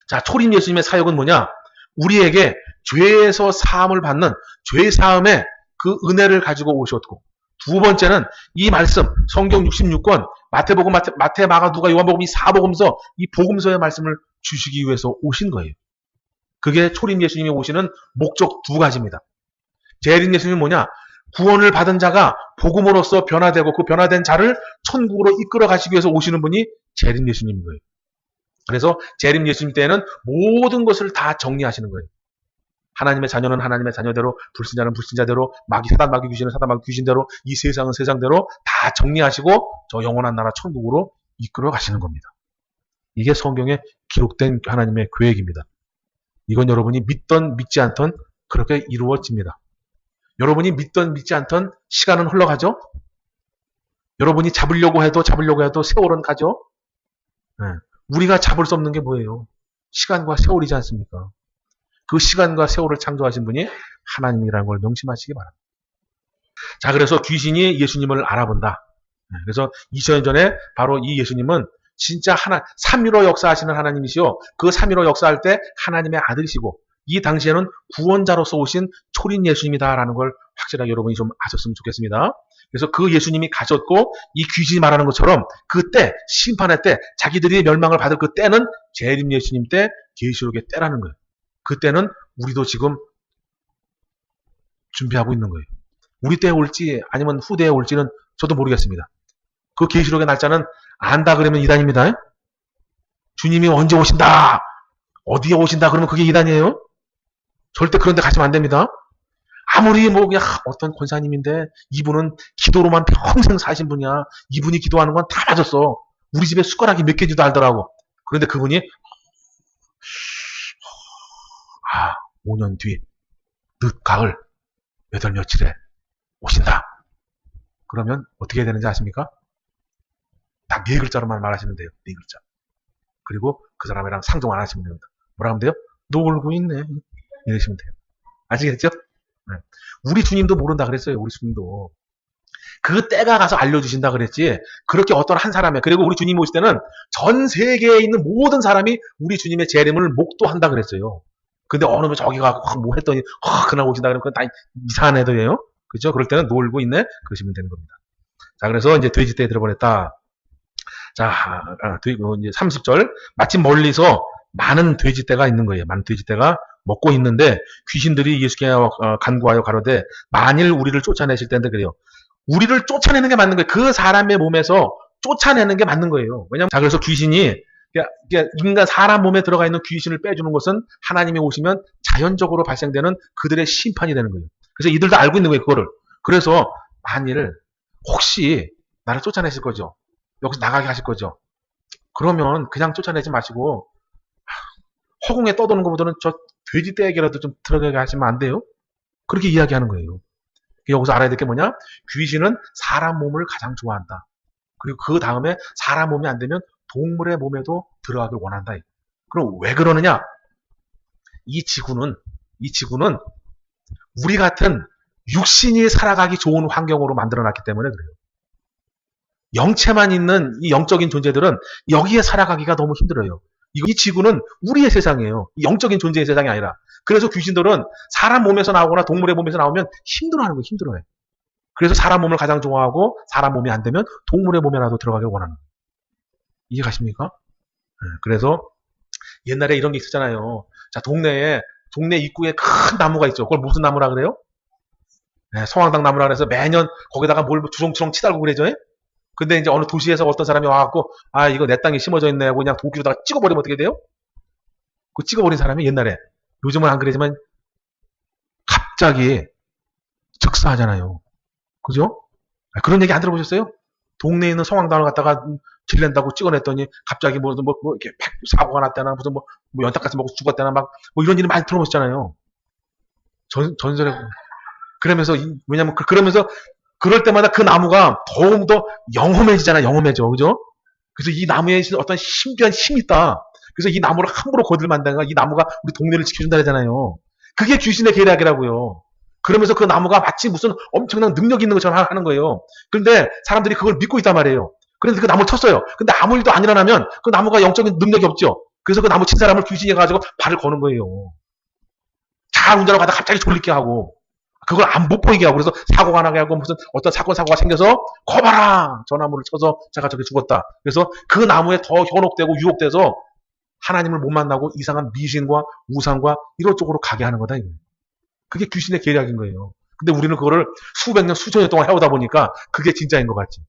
자, 초림 예수님의 사역은 뭐냐? 우리에게 죄에서 사함을 받는 죄 사함의 그 은혜를 가지고 오셨고, 두 번째는 이 말씀, 성경 66권, 마태복음, 마태, 마가, 누가, 요한복음 이 사복음서, 이 복음서의 말씀을 주시기 위해서 오신 거예요. 그게 초림 예수님이 오시는 목적 두 가지입니다. 재림 예수님은 뭐냐? 구원을 받은 자가 복음으로써 변화되고 그 변화된 자를 천국으로 이끌어 가시기 위해서 오시는 분이 재림 예수님인 거예요. 그래서 재림 예수님 때에는 모든 것을 다 정리하시는 거예요. 하나님의 자녀는 하나님의 자녀대로, 불신자는 불신자대로, 사단 마귀 귀신은 사단 마귀 귀신대로, 이 세상은 세상대로 다 정리하시고 저 영원한 나라 천국으로 이끌어 가시는 겁니다. 이게 성경에 기록된 하나님의 계획입니다. 이건 여러분이 믿던 믿지 않던 그렇게 이루어집니다. 여러분이 믿던 믿지 않던 시간은 흘러가죠. 여러분이 잡으려고 해도 세월은 가죠. 네. 우리가 잡을 수 없는 게 뭐예요? 시간과 세월이지 않습니까? 그 시간과 세월을 창조하신 분이 하나님이라는 걸 명심하시기 바랍니다. 자, 그래서 귀신이 예수님을 알아본다. 그래서 2000년 전에 바로 이 예수님은 진짜 삼위로 역사하시는 하나님이시요. 그 삼위로 역사할 때 하나님의 아들이시고, 이 당시에는 구원자로서 오신 초림 예수님이다라는 걸 확실하게 여러분이 좀 아셨으면 좋겠습니다. 그래서 그 예수님이 가셨고, 이 귀신이 말하는 것처럼 그때, 심판의 때, 자기들이 멸망을 받을 그 때는 재림 예수님 때, 계시록의 때라는 거예요. 그때는 우리도 지금 준비하고 있는 거예요. 우리 때에 올지 아니면 후대에 올지는 저도 모르겠습니다. 그 계시록의 날짜는 안다 그러면 이단입니다. 주님이 언제 오신다, 어디에 오신다 그러면 그게 이단이에요. 절대 그런 데 가시면 안 됩니다. 아무리 그냥 어떤 권사님인데 이분은 기도로만 평생 사신 분이야. 이분이 기도하는 건 다 맞았어. 우리 집에 숟가락이 몇 개인지도 알더라고. 그런데 그분이 5년 뒤 늦 가을 몇 월 며칠에 오신다. 그러면 어떻게 해야 되는지 아십니까? 딱 4글자로만 말하시면 돼요. 4글자. 그리고 그 사람이랑 상종 안 하시면 됩니다. 뭐라 하면 돼요? 놀고 있네. 이러시면 돼요. 아시겠죠? 네. 우리 주님도 모른다 그랬어요. 우리 주님도. 그 때가 가서 알려주신다 그랬지. 그렇게 어떤 한 사람의, 그리고 우리 주님이 오실 때는 전 세계에 있는 모든 사람이 우리 주님의 재림을 목도한다 그랬어요. 근데 어느 분 저기 가고 뭐 했더니 그날 오신다 그러면 그건 다 이상한 애들이에요. 그죠? 그럴 때는 놀고 있네. 그러시면 되는 겁니다. 자, 그래서 이제 돼지떼에 들어보냈다. 자, 이제 30절. 마침 멀리서 많은 돼지떼가 있는 거예요. 많은 돼지떼가 먹고 있는데 귀신들이 예수께 간구하여 가로되 만일 우리를 쫓아내실 텐데 그래요. 우리를 쫓아내는 게 맞는 거예요. 그 사람의 몸에서 쫓아내는 게 맞는 거예요. 왜냐면, 자, 그래서 귀신이, 인간, 사람 몸에 들어가 있는 귀신을 빼주는 것은 하나님이 오시면 자연적으로 발생되는 그들의 심판이 되는 거예요. 그래서 이들도 알고 있는 거예요, 그거를. 그래서, 만일, 혹시, 나를 쫓아내실 거죠? 여기서 나가게 하실 거죠? 그러면 그냥 쫓아내지 마시고, 허공에 떠도는 것보다는 저 돼지떼에게라도 좀 들어가게 하시면 안 돼요? 그렇게 이야기하는 거예요. 여기서 알아야 될 게 뭐냐? 귀신은 사람 몸을 가장 좋아한다. 그리고 그 다음에 사람 몸이 안 되면 동물의 몸에도 들어가길 원한다. 그럼 왜 그러느냐? 이 지구는 우리 같은 육신이 살아가기 좋은 환경으로 만들어놨기 때문에 그래요. 영체만 있는 이 영적인 존재들은 여기에 살아가기가 너무 힘들어요. 이 지구는 우리의 세상이에요. 영적인 존재의 세상이 아니라. 그래서 귀신들은 사람 몸에서 나오거나 동물의 몸에서 나오면 힘들어하는 거예요. 힘들어해. 그래서 사람 몸을 가장 좋아하고 사람 몸이 안 되면 동물의 몸에라도 들어가길 원하는 거예요. 이해가십니까? 네, 그래서 옛날에 이런 게 있었잖아요. 자, 동네 입구에 큰 나무가 있죠. 그걸 무슨 나무라 그래요? 네, 성황당 나무라 그래서 매년 거기다가 뭘 주렁주렁 치달고 그러죠. 근데 이제 어느 도시에서 어떤 사람이 와갖고, 이거 내 땅에 심어져 있네 하고 그냥 도끼로다가 찍어버리면 어떻게 돼요? 그 찍어버린 사람이 옛날에, 요즘은 안 그러지만 갑자기 즉사하잖아요. 그죠? 그런 얘기 안 들어보셨어요? 동네에 있는 성황당을 갖다가 질낸다고 찍어냈더니 갑자기 이렇게 사고가 났다나 무슨 연탄가스 먹고 죽었다나 이런 일이 많이 들어보셨잖아요. 전설에. 그러면서, 왜냐면 그러면서 그럴 때마다 그 나무가 더욱더 영험해지잖아. 영험해져. 그죠? 그래서 이 나무에 어떤 신비한 힘이 있다. 그래서 이 나무를 함부로 거들면 안 된다. 이 나무가 우리 동네를 지켜준다 그러잖아요. 그게 귀신의 계략이라고요. 그러면서 그 나무가 마치 무슨 엄청난 능력이 있는 것처럼 하는 거예요. 그런데 사람들이 그걸 믿고 있단 말이에요. 그런데 그 나무를 쳤어요. 근데 아무 일도 안 일어나면 그 나무가 영적인 능력이 없죠. 그래서 그 나무 친 사람을 귀신이 가지고 발을 거는 거예요. 잘 운전하고 가다가 갑자기 졸리게 하고, 그걸 안 못 보이게 하고, 그래서 사고가 나게 하고, 무슨 어떤 사건, 사고가 생겨서, 거봐라! 저 나무를 쳐서 제가 저렇게 죽었다. 그래서 그 나무에 더 현혹되고 유혹돼서 하나님을 못 만나고 이상한 미신과 우상과 이런 쪽으로 가게 하는 거다, 이거예요. 그게 귀신의 계략인 거예요. 근데 우리는 그거를 수백 년, 수천 년 동안 해오다 보니까 그게 진짜인 것 같지.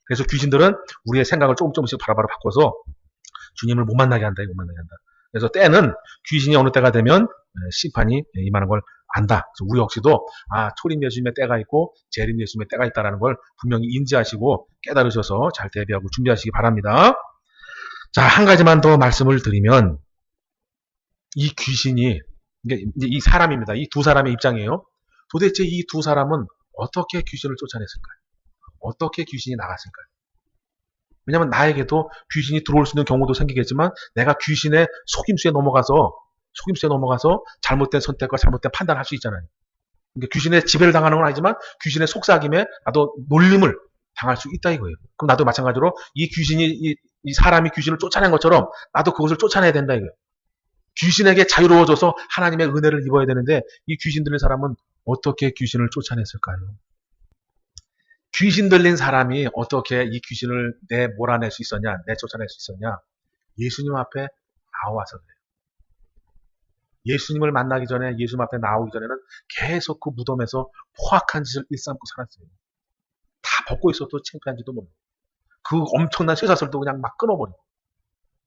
그래서 귀신들은 우리의 생각을 조금씩 바로바로 바꿔서 주님을 못 만나게 한다, 못 만나게 한다. 그래서 때는 귀신이 어느 때가 되면 심판이 임하는 걸 안다. 그래서 우리 역시도 초림 예수님의 때가 있고 재림 예수님의 때가 있다는 걸 분명히 인지하시고 깨달으셔서 잘 대비하고 준비하시기 바랍니다. 자, 한 가지만 더 말씀을 드리면 이 귀신이 이제 이 사람입니다. 이 두 사람의 입장이에요. 도대체 이 두 사람은 어떻게 귀신을 쫓아냈을까요? 어떻게 귀신이 나갔을까요? 왜냐하면 나에게도 귀신이 들어올 수 있는 경우도 생기겠지만 내가 귀신의 속임수에 넘어가서 잘못된 선택과 잘못된 판단을 할 수 있잖아요. 그러니까 귀신의 지배를 당하는 건 아니지만 귀신의 속삭임에 나도 놀림을 당할 수 있다 이거예요. 그럼 나도 마찬가지로 이 귀신이 이 사람이 귀신을 쫓아낸 것처럼 나도 그것을 쫓아내야 된다 이거예요. 귀신에게 자유로워져서 하나님의 은혜를 입어야 되는데 이 귀신 들린 사람은 어떻게 귀신을 쫓아냈을까요? 귀신 들린 사람이 어떻게 이 귀신을 몰아낼 수 있었냐, 쫓아낼 수 있었냐? 예수님 앞에 나와서 그래요. 예수님을 만나기 전에, 예수님 앞에 나오기 전에는 계속 그 무덤에서 포악한 짓을 일삼고 살았어요. 다 벗고 있어도 창피한지도 모르고. 그 엄청난 쇠사슬도 그냥 막 끊어버리고.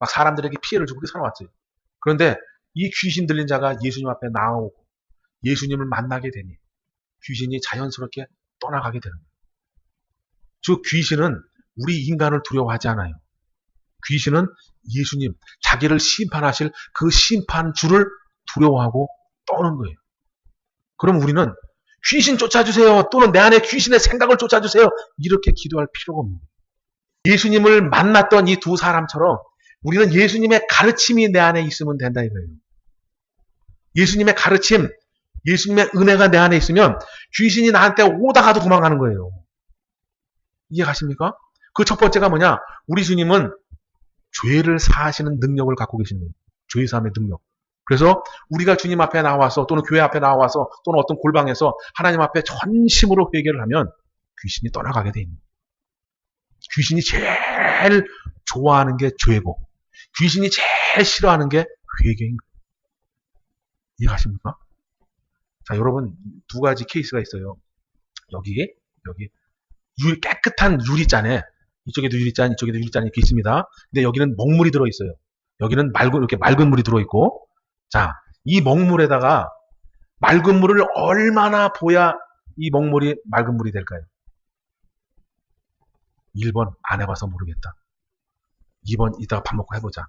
막 사람들에게 피해를 주고 그렇게 살아왔어요. 그런데 이 귀신 들린 자가 예수님 앞에 나오고 예수님을 만나게 되니 귀신이 자연스럽게 떠나가게 되는 거예요. 즉 귀신은 우리 인간을 두려워하지 않아요. 귀신은 예수님, 자기를 심판하실 그 심판주를 두려워하고 떠는 거예요. 그럼 우리는 귀신 쫓아주세요. 또는 내 안에 귀신의 생각을 쫓아주세요. 이렇게 기도할 필요가 없는 거예요. 예수님을 만났던 이 두 사람처럼 우리는 예수님의 가르침이 내 안에 있으면 된다 이거예요. 예수님의 가르침, 예수님의 은혜가 내 안에 있으면 귀신이 나한테 오다가도 도망가는 거예요. 이해가십니까? 그 첫 번째가 뭐냐? 우리 주님은 죄를 사하시는 능력을 갖고 계시는 거예요. 죄 사함의 능력. 그래서 우리가 주님 앞에 나와서 또는 교회 앞에 나와서 또는 어떤 골방에서 하나님 앞에 전심으로 회개를 하면 귀신이 떠나가게 돼 있는 거예요. 귀신이 제일 좋아하는 게 죄고 귀신이 제일 싫어하는 게 회개인 거예요. 이해하십니까? 자, 여러분 두 가지 케이스가 있어요. 여기 깨끗한 유리잔에 이쪽에도 유리잔, 이쪽에도 유리잔이 이렇게 있습니다. 근데 여기는 먹물이 들어있어요. 여기는 이렇게 맑은 물이 들어있고, 자, 이 먹물에다가 맑은 물을 얼마나 부어야 이 먹물이 맑은 물이 될까요? 1번 안 해봐서 모르겠다. 2번 이따가 밥 먹고 해보자.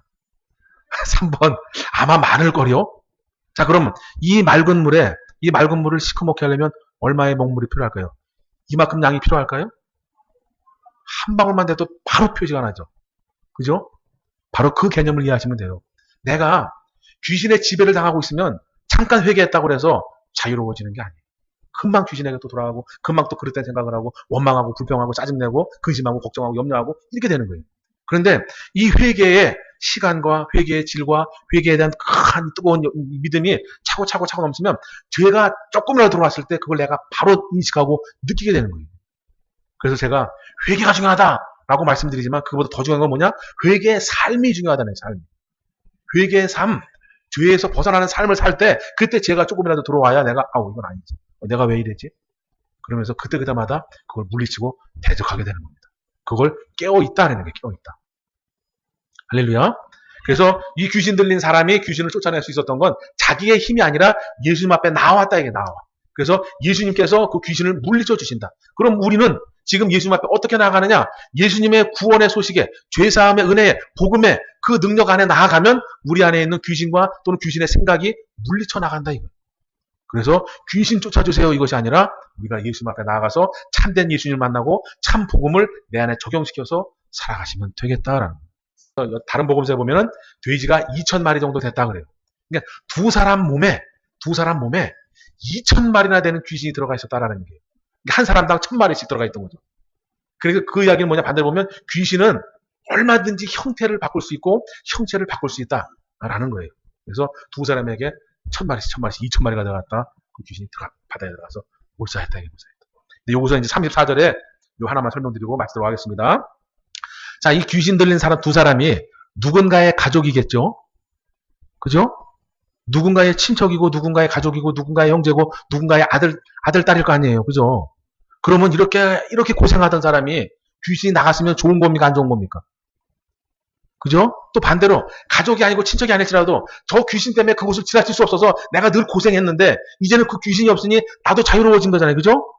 3번 아마 많을걸요? 자, 그럼 이 맑은 물을 시커멓게 하려면 얼마의 먹물이 필요할까요? 이만큼 양이 필요할까요? 한 방울만 돼도 바로 표시가 나죠. 그죠? 바로 그 개념을 이해하시면 돼요. 내가 귀신의 지배를 당하고 있으면 잠깐 회개했다고 해서 자유로워지는 게 아니에요. 금방 귀신에게 또 돌아가고 금방 또 그릇된 생각을 하고 원망하고 불평하고 짜증내고 근심하고 걱정하고 염려하고 이렇게 되는 거예요. 그런데 이 회개의 시간과 회개의 질과 회개에 대한 큰 뜨거운 믿음이 차고 넘치면 죄가 조금이라도 들어왔을 때 그걸 내가 바로 인식하고 느끼게 되는 거예요. 그래서 제가 회개가 중요하다라고 말씀드리지만 그보다 더 중요한 건 뭐냐? 회개의 삶이 중요하다는 삶. 회개의 삶, 죄에서 벗어나는 삶을 살 때 그때 죄가 조금이라도 들어와야 내가 이건 아니지. 내가 왜 이랬지? 그러면서 그때마다 그걸 물리치고 대적하게 되는 겁니다. 그걸 깨어있다라는 게 깨어있다. 할렐루야. 그래서 이 귀신 들린 사람이 귀신을 쫓아낼 수 있었던 건 자기의 힘이 아니라 예수님 앞에 나왔다 이게 나와. 그래서 예수님께서 그 귀신을 물리쳐 주신다. 그럼 우리는 지금 예수님 앞에 어떻게 나아가느냐? 예수님의 구원의 소식에 죄사함의 은혜에 복음의 그 능력 안에 나아가면 우리 안에 있는 귀신과 또는 귀신의 생각이 물리쳐 나간다 이거예요. 그래서 귀신 쫓아주세요 이것이 아니라 우리가 예수님 앞에 나아가서 참된 예수님을 만나고 참 복음을 내 안에 적용시켜서 살아가시면 되겠다라는 거예요. 다른 복음서에 보면은 돼지가 2,000마리 정도 됐다 그래요. 그러니까 두 사람 몸에 2,000마리나 되는 귀신이 들어가 있었다라는 게 한 사람당 1,000마리씩 들어가 있던 거죠. 그래서 그 이야기는 뭐냐? 반대로 보면 귀신은 얼마든지 형태를 바꿀 수 있고 형체를 바꿀 수 있다라는 거예요. 그래서 두 사람에게 1000마리씩 1000마리씩 2000마리가 들어갔다. 그 귀신이 바다에 들어가서 몰살했다. 근데 여기서 이제 34절에 요 하나만 설명드리고 마치도록 하겠습니다. 자, 이 귀신 들린 사람 두 사람이 누군가의 가족이겠죠? 그죠? 누군가의 친척이고 누군가의 가족이고 누군가의 형제고 누군가의 아들 딸일 거 아니에요. 그죠? 그러면 이렇게 고생하던 사람이 귀신이 나갔으면 좋은 겁니까? 안 좋은 겁니까? 그죠? 또 반대로 가족이 아니고 친척이 아닐지라도 저 귀신 때문에 그곳을 지나칠 수 없어서 내가 늘 고생했는데 이제는 그 귀신이 없으니 나도 자유로워진 거잖아요. 그죠?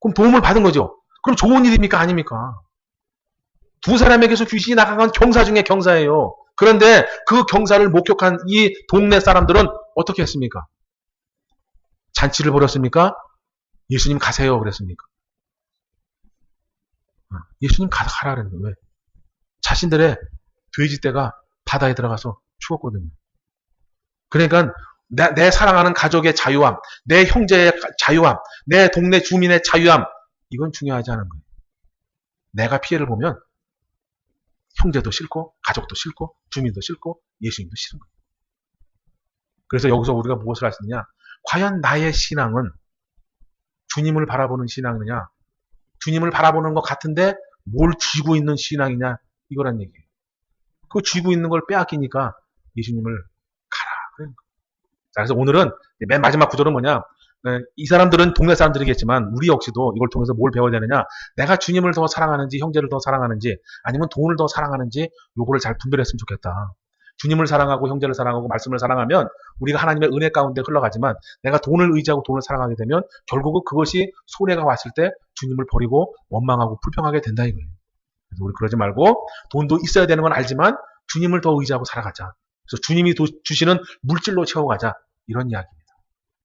그럼 도움을 받은 거죠. 그럼 좋은 일입니까? 아닙니까? 두 사람에게서 귀신이 나간 건 경사 중에 경사예요. 그런데 그 경사를 목격한 이 동네 사람들은 어떻게 했습니까? 잔치를 벌였습니까? 예수님 가세요 그랬습니까? 예수님 가라 그랬는데 왜? 자신들의 돼지떼가 바다에 들어가서 죽었거든요. 그러니까 내 사랑하는 가족의 자유함, 내 형제의 자유함, 내 동네 주민의 자유함, 이건 중요하지 않은 거예요. 내가 피해를 보면 형제도 싫고 가족도 싫고 주민도 싫고 예수님도 싫은 거예요. 그래서 여기서 우리가 무엇을 할 수 있느냐? 과연 나의 신앙은 주님을 바라보는 신앙이냐? 주님을 바라보는 것 같은데 뭘 쥐고 있는 신앙이냐? 이거란 얘기예요. 그 쥐고 있는 걸 빼앗기니까 예수님을 가라. 자, 그래서 오늘은 맨 마지막 구절은 뭐냐? 이 사람들은 동네 사람들이겠지만 우리 역시도 이걸 통해서 뭘 배워야 되느냐? 내가 주님을 더 사랑하는지 형제를 더 사랑하는지 아니면 돈을 더 사랑하는지 요거를 잘 분별했으면 좋겠다. 주님을 사랑하고 형제를 사랑하고 말씀을 사랑하면 우리가 하나님의 은혜 가운데 흘러가지만 내가 돈을 의지하고 돈을 사랑하게 되면 결국은 그것이 손해가 왔을 때 주님을 버리고 원망하고 불평하게 된다 이거예요. 그래서 우리 그러지 말고 돈도 있어야 되는 건 알지만 주님을 더 의지하고 살아가자. 그래서 주님이 주시는 물질로 채워가자. 이런 이야기.